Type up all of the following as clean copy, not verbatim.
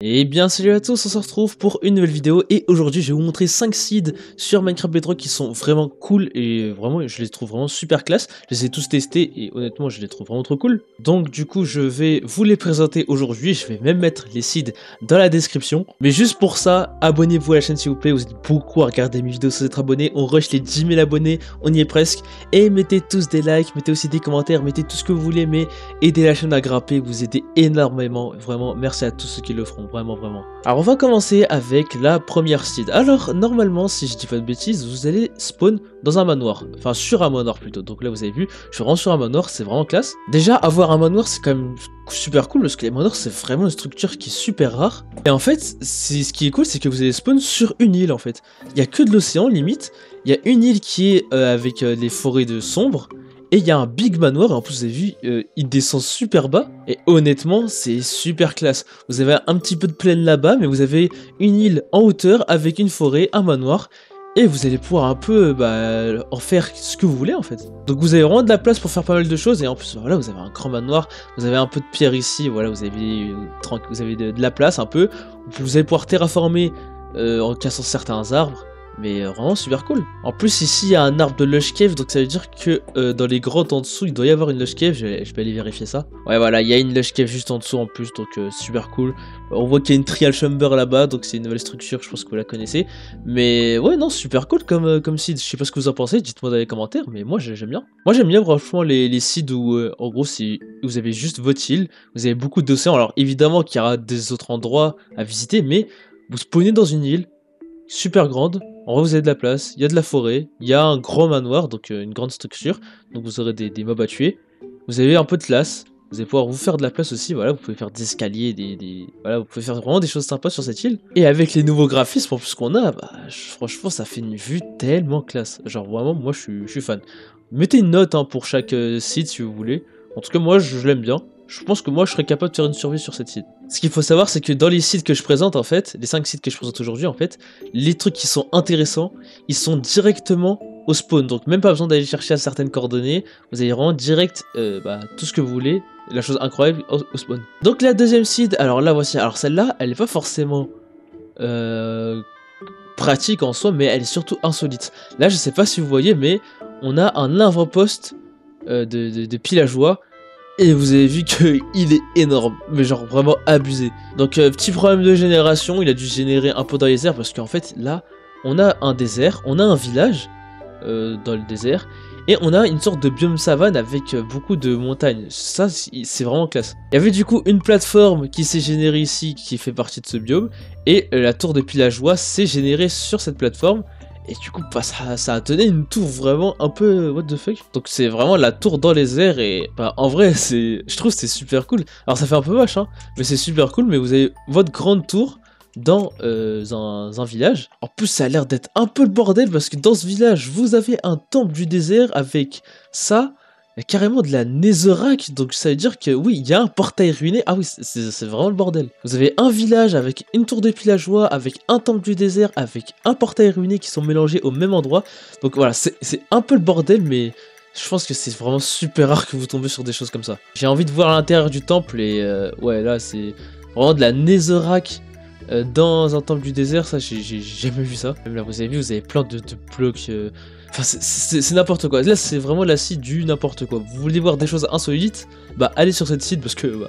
Et bien salut à tous, on se retrouve pour une nouvelle vidéo et aujourd'hui je vais vous montrer 5 seeds sur Minecraft Bedrock qui sont vraiment cool et vraiment je les trouve vraiment super classe. Je les ai tous testés et honnêtement je les trouve vraiment trop cool. Donc du coup je vais vous les présenter aujourd'hui, je vais même mettre les seeds dans la description. Mais juste pour ça, abonnez-vous à la chaîne s'il vous plaît, vous êtes beaucoup à regarder mes vidéos sans être abonné. On rush les 10 000 abonnés, on y est presque. Et mettez tous des likes, mettez aussi des commentaires, mettez tout ce que vous voulez, mais aidez la chaîne à grimper, vous aidez énormément. Vraiment merci à tous ceux qui le feront. Vraiment. Alors on va commencer avec la première seed. Alors normalement si je dis pas de bêtises vous allez spawn dans un manoir. Enfin sur un manoir plutôt. Donc là vous avez vu je suis vraiment sur un manoir, c'est vraiment classe. Déjà avoir un manoir c'est quand même super cool parce que les manoirs c'est vraiment une structure qui est super rare. Et en fait ce qui est cool c'est que vous allez spawn sur une île en fait. Il n'y a que de l'océan limite. Il y a une île qui est avec les forêts de sombre. Et il y a un big manoir, et en plus vous avez vu, il descend super bas, et honnêtement c'est super classe. Vous avez un petit peu de plaine là-bas, mais vous avez une île en hauteur avec une forêt, un manoir, et vous allez pouvoir un peu en faire ce que vous voulez en fait. Donc vous avez vraiment de la place pour faire pas mal de choses, et en plus voilà vous avez un grand manoir, vous avez un peu de pierre ici, voilà vous avez de la place un peu, vous allez pouvoir terraformer en cassant certains arbres. Mais vraiment super cool. En plus ici il y a un arbre de Lush Cave, donc ça veut dire que dans les grottes en dessous il doit y avoir une Lush Cave, je vais aller vérifier ça. Ouais voilà, il y a une Lush Cave juste en dessous en plus, donc super cool. On voit qu'il y a une Trial Chamber là-bas, donc c'est une nouvelle structure, je pense que vous la connaissez. Mais ouais non, super cool comme seed, je sais pas ce que vous en pensez, dites-moi dans les commentaires, mais moi j'aime bien. Moi j'aime bien franchement les seeds où en gros si vous avez juste votre île, vous avez beaucoup d'océans, alors évidemment qu'il y aura des autres endroits à visiter, mais vous spawnez dans une île super grande. En vrai, vous avez de la place, il y a de la forêt, il y a un grand manoir, donc une grande structure, donc vous aurez des mobs à tuer. Vous avez un peu de place, vous allez pouvoir vous faire de la place aussi, voilà, vous pouvez faire des escaliers, voilà, vous pouvez faire vraiment des choses sympas sur cette île. Et avec les nouveaux graphismes en plus qu'on a, franchement ça fait une vue tellement classe. Genre vraiment, moi je suis fan. Mettez une note hein, pour chaque site si vous voulez. En tout cas moi je l'aime bien. Je pense que moi je serais capable de faire une survie sur cette site. Ce qu'il faut savoir c'est que dans les sites que je présente en fait, les 5 sites que je présente aujourd'hui en fait, les trucs qui sont intéressants, ils sont directement au spawn. Donc même pas besoin d'aller chercher à certaines coordonnées, vous allez vraiment direct tout ce que vous voulez, la chose incroyable au spawn. Donc la deuxième site, alors là voici, alors celle-là elle est pas forcément pratique en soi, mais elle est surtout insolite. Là je sais pas si vous voyez mais on a un avant-poste de pillageois. Et vous avez vu qu'il est énorme, mais genre vraiment abusé. Donc petit problème de génération, il a dû générer un peu dans les airs parce qu'en fait là, on a un désert, on a un village dans le désert, et on a une sorte de biome savane avec beaucoup de montagnes. Ça c'est vraiment classe. Il y avait du coup une plateforme qui s'est générée ici, qui fait partie de ce biome, et la tour de pillageois s'est générée sur cette plateforme. Et du coup, ça a donné une tour vraiment un peu what the fuck. Donc c'est vraiment la tour dans les airs et en vrai, je trouve que c'est super cool. Alors ça fait un peu vache, hein, mais c'est super cool. Mais vous avez votre grande tour dans un village. En plus, ça a l'air d'être un peu le bordel parce que dans ce village, vous avez un temple du désert avec ça. Il y a carrément de la netherrack, donc ça veut dire que oui, il y a un portail ruiné. Ah oui, c'est vraiment le bordel. Vous avez un village avec une tour de pillageois, avec un temple du désert, avec un portail ruiné qui sont mélangés au même endroit. Donc voilà, c'est un peu le bordel, mais je pense que c'est vraiment super rare que vous tombez sur des choses comme ça. J'ai envie de voir l'intérieur du temple et ouais, là c'est vraiment de la netherrack dans un temple du désert. Ça, j'ai jamais vu ça. Même là, vous avez vu, vous avez plein de blocs... Enfin, c'est n'importe quoi. Là, c'est vraiment la site du n'importe quoi. Vous voulez voir des choses insolites? Bah, allez sur cette site parce que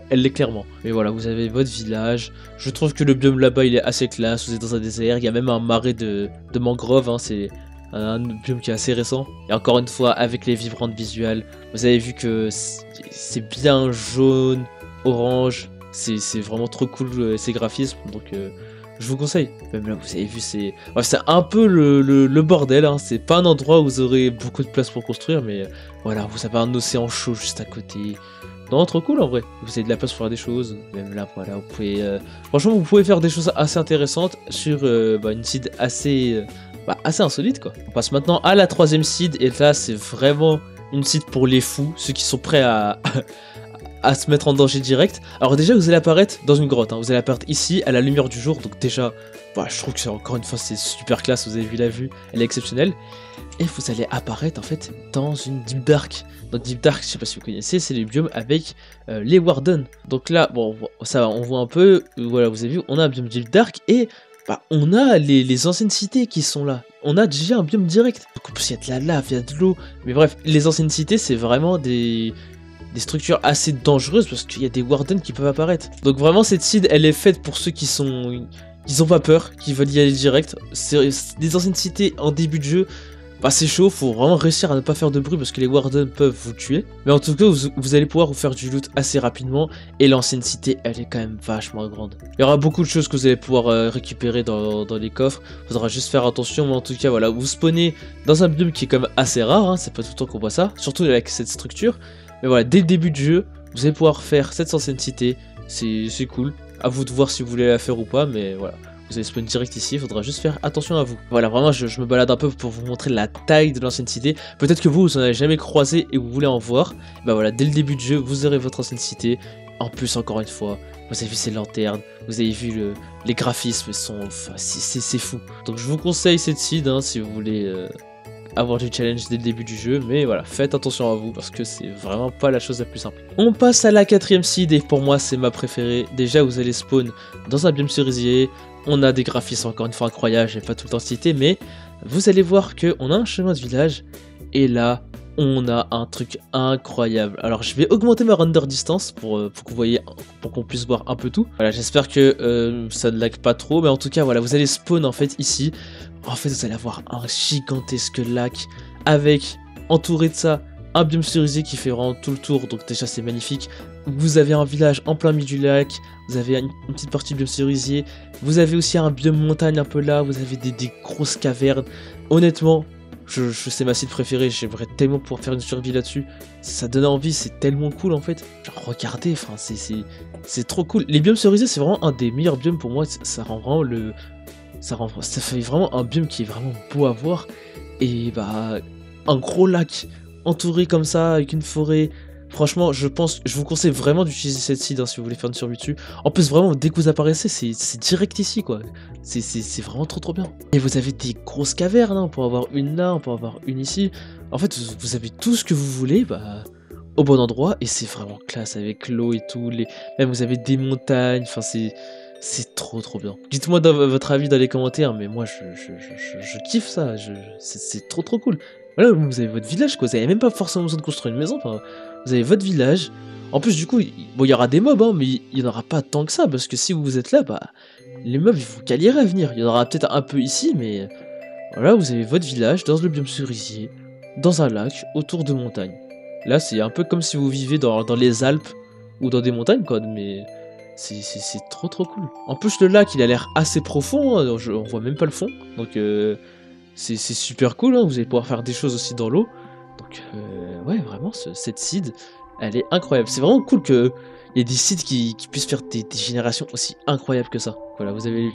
elle l'est clairement. Mais voilà, vous avez votre village. Je trouve que le biome là-bas, il est assez classe. Vous êtes dans un désert. Il y a même un marais de mangrove. Hein. C'est un biome qui est assez récent. Et encore une fois, avec les vibrantes visuelles, vous avez vu que c'est bien jaune, orange. C'est vraiment trop cool ces graphismes. Donc... je vous conseille. Même là, vous avez vu, c'est un peu le bordel. Hein. C'est pas un endroit où vous aurez beaucoup de place pour construire, mais voilà, vous avez un océan chaud juste à côté. Non, trop cool en vrai. Vous avez de la place pour faire des choses. Même là, voilà, vous pouvez. Franchement, vous pouvez faire des choses assez intéressantes sur une seed assez insolite quoi. On passe maintenant à la troisième seed, et là, c'est vraiment une seed pour les fous, ceux qui sont prêts à à se mettre en danger direct. Alors déjà vous allez apparaître dans une grotte, hein. Vous allez apparaître ici à la lumière du jour, donc déjà voilà, je trouve que c'est encore une fois c'est super classe, vous avez vu la vue, elle est exceptionnelle. Et vous allez apparaître en fait dans une Deep Dark. Donc Deep Dark, je sais pas si vous connaissez, c'est les biomes avec les Wardens. Donc là, bon, ça on voit un peu, voilà, vous avez vu, on a un biome Deep Dark et bah, on a les anciennes cités qui sont là. On a déjà un biome direct. Donc en plus il y a de la lave, il y a de l'eau. Mais bref, les anciennes cités c'est vraiment des structures assez dangereuses parce qu'il y a des Wardens qui peuvent apparaître. Donc vraiment cette seed elle est faite pour ceux qui sont... Ils ont pas peur, qui veulent y aller direct. C'est des anciennes cités en début de jeu. Bah c'est chaud, faut vraiment réussir à ne pas faire de bruit parce que les Wardens peuvent vous tuer. Mais en tout cas, vous allez pouvoir vous faire du loot assez rapidement. Et l'ancienne cité, elle est quand même vachement grande. Il y aura beaucoup de choses que vous allez pouvoir récupérer dans les coffres. Faudra juste faire attention, mais en tout cas, voilà, vous spawnez dans un biome qui est quand même assez rare. Hein, c'est pas tout le temps qu'on voit ça, surtout avec cette structure. Mais voilà, dès le début du jeu, vous allez pouvoir faire cette ancienne cité. C'est cool. À vous de voir si vous voulez la faire ou pas, mais voilà. Vous allez spawn direct ici, il faudra juste faire attention à vous. Voilà, vraiment, je me balade un peu pour vous montrer la taille de l'ancienne cité. Peut-être que vous en avez jamais croisé et vous voulez en voir. Bah voilà, dès le début de jeu, vous aurez votre ancienne cité. En plus, encore une fois, vous avez vu ces lanternes, vous avez vu les graphismes, enfin, c'est fou. Donc je vous conseille cette seed hein, si vous voulez avoir du challenge dès le début du jeu. Mais voilà, faites attention à vous parce que c'est vraiment pas la chose la plus simple. On passe à la 4ème seed et pour moi, c'est ma préférée. Déjà, vous allez spawn dans un biome cerisier. On a des graphismes encore une fois incroyables, je vais pas tout le temps citer, mais vous allez voir qu'on a un chemin de village, et là, on a un truc incroyable. Alors je vais augmenter ma render distance pour que vous voyez, pour qu'on puisse voir un peu tout. Voilà, j'espère que ça ne lag pas trop, mais en tout cas, voilà, vous allez spawn en fait ici. En fait, vous allez avoir un gigantesque lac avec, entouré de ça, un biome cerisier qui fait vraiment tout le tour, donc déjà c'est magnifique. Vous avez un village en plein milieu du lac, vous avez une petite partie de biome cerisier, vous avez aussi un biome montagne un peu là, vous avez des grosses cavernes. Honnêtement, c'est ma site préférée, j'aimerais tellement pouvoir faire une survie là-dessus. Ça donne envie, c'est tellement cool en fait. Genre regardez, enfin c'est trop cool. Les biomes cerisiers c'est vraiment un des meilleurs biomes pour moi, ça rend vraiment ça fait vraiment un biome qui est vraiment beau à voir. Et bah un gros lac entouré comme ça avec une forêt. Franchement, je vous conseille vraiment d'utiliser cette seed hein, si vous voulez faire une survie dessus. En plus, vraiment, dès que vous apparaissez, c'est direct ici, quoi. C'est vraiment trop bien. Et vous avez des grosses cavernes, hein. On peut avoir une là, on peut avoir une ici. En fait, vous avez tout ce que vous voulez, bah, au bon endroit. Et c'est vraiment classe avec l'eau et tout. Même vous avez des montagnes, enfin, c'est trop bien. Dites-moi votre avis dans les commentaires, mais moi, je kiffe ça. C'est trop cool. Voilà, vous avez votre village, quoi. Vous n'avez même pas forcément besoin de construire une maison. Enfin, vous avez votre village. En plus, du coup, bon, il y aura des mobs, hein, mais il n'y en aura pas tant que ça. Parce que si vous êtes là, bah, les mobs, ils vont galérer à venir. Il y en aura peut-être un peu ici, mais voilà, vous avez votre village dans le biome cerisier, dans un lac, autour de montagnes. Là, c'est un peu comme si vous vivez dans les Alpes ou dans des montagnes, quoi. Mais c'est trop cool. En plus, le lac, il a l'air assez profond. Hein, on voit même pas le fond. Donc, c'est super cool, hein, vous allez pouvoir faire des choses aussi dans l'eau. Donc ouais, vraiment, cette seed, elle est incroyable. C'est vraiment cool qu'il y ait des seeds qui puissent faire des générations aussi incroyables que ça. Voilà, vous avez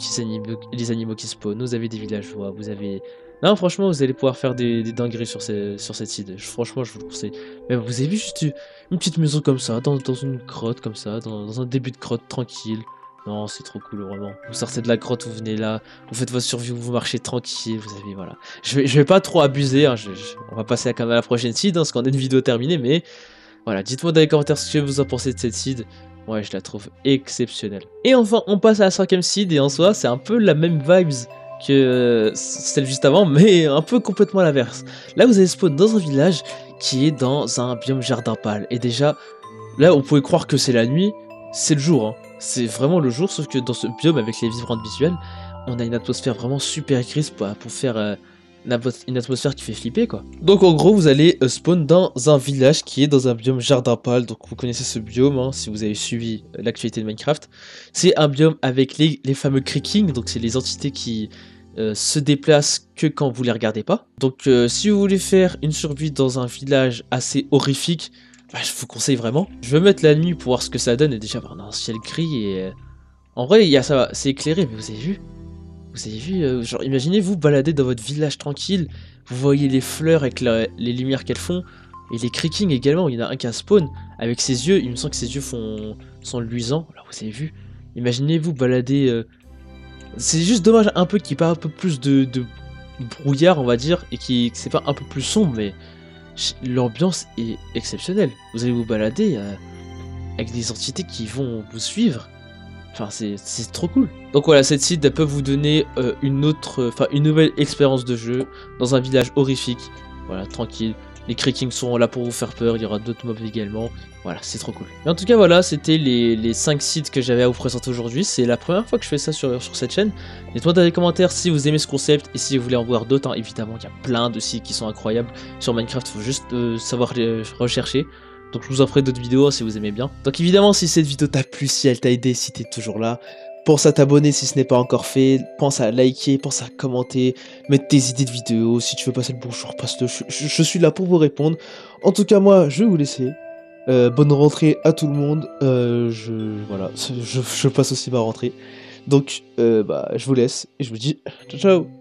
les animaux qui spawnent, vous avez des villageois, vous avez... Non, franchement, vous allez pouvoir faire des dingueries sur cette seed. Franchement, je vous le conseille. Mais vous avez vu juste une petite maison comme ça, dans une grotte comme ça, dans un début de grotte tranquille. Non, c'est trop cool, vraiment. Vous sortez de la grotte, vous venez là, vous faites votre survie, vous marchez tranquille, vous avez, voilà. Je vais pas trop abuser, hein, on va passer à la prochaine seed, hein, parce qu'on a une vidéo terminée, mais voilà, dites-moi dans les commentaires ce que vous en pensez de cette seed. Ouais, je la trouve exceptionnelle. Et enfin, on passe à la 5ème seed, et en soi, c'est un peu la même vibes que celle juste avant, mais un peu complètement à l'inverse. Là, vous allez spawn dans un village qui est dans un biome jardin pâle, et déjà, là, on pouvait croire que c'est la nuit, c'est le jour, hein. C'est vraiment le jour, sauf que dans ce biome avec les vibrantes visuelles, on a une atmosphère vraiment super grise pour faire une atmosphère qui fait flipper quoi. Donc en gros vous allez spawn dans un village qui est dans un biome jardin pâle, donc vous connaissez ce biome hein, si vous avez suivi l'actualité de Minecraft. C'est un biome avec les fameux creaking, donc c'est les entités qui se déplacent que quand vous les regardez pas. Donc si vous voulez faire une survie dans un village assez horrifique, bah, je vous conseille vraiment. Je vais mettre la nuit pour voir ce que ça donne. Et déjà, bah, on a un ciel gris et... en vrai, c'est éclairé, mais vous avez vu? Vous avez vu genre, imaginez vous balader dans votre village tranquille. Vous voyez les fleurs avec les lumières qu'elles font. Et les Creaking également, il y en a un qui a spawn avec ses yeux, il me semble que ses yeux sont luisants. Là, vous avez vu. Imaginez-vous balader. C'est juste dommage un peu qu'il n'y ait pas un peu plus de brouillard, on va dire, et que c'est pas un peu plus sombre, mais l'ambiance est exceptionnelle. Vous allez vous balader avec des entités qui vont vous suivre. Enfin, c'est trop cool. Donc voilà, cette seed elle peut vous donner une nouvelle expérience de jeu dans un village horrifique. Voilà, tranquille. Les Creaking seront là pour vous faire peur, il y aura d'autres mobs également. Voilà, c'est trop cool. Mais en tout cas, voilà, c'était les 5 sites que j'avais à vous présenter aujourd'hui. C'est la première fois que je fais ça sur cette chaîne. Dites-moi dans les commentaires si vous aimez ce concept et si vous voulez en voir d'autres. Hein. Évidemment, il y a plein de sites qui sont incroyables sur Minecraft, il faut juste savoir les rechercher. Donc je vous en ferai d'autres vidéos si vous aimez bien. Donc évidemment, si cette vidéo t'a plu, si elle t'a aidé, si t'es toujours là, pense à t'abonner si ce n'est pas encore fait, pense à liker, pense à commenter, mettre tes idées de vidéos, si tu veux passer le bonjour, passe-le, je suis là pour vous répondre. En tout cas, moi, je vais vous laisser. Bonne rentrée à tout le monde, voilà, je passe aussi ma rentrée. Donc, je vous laisse, et je vous dis ciao ciao.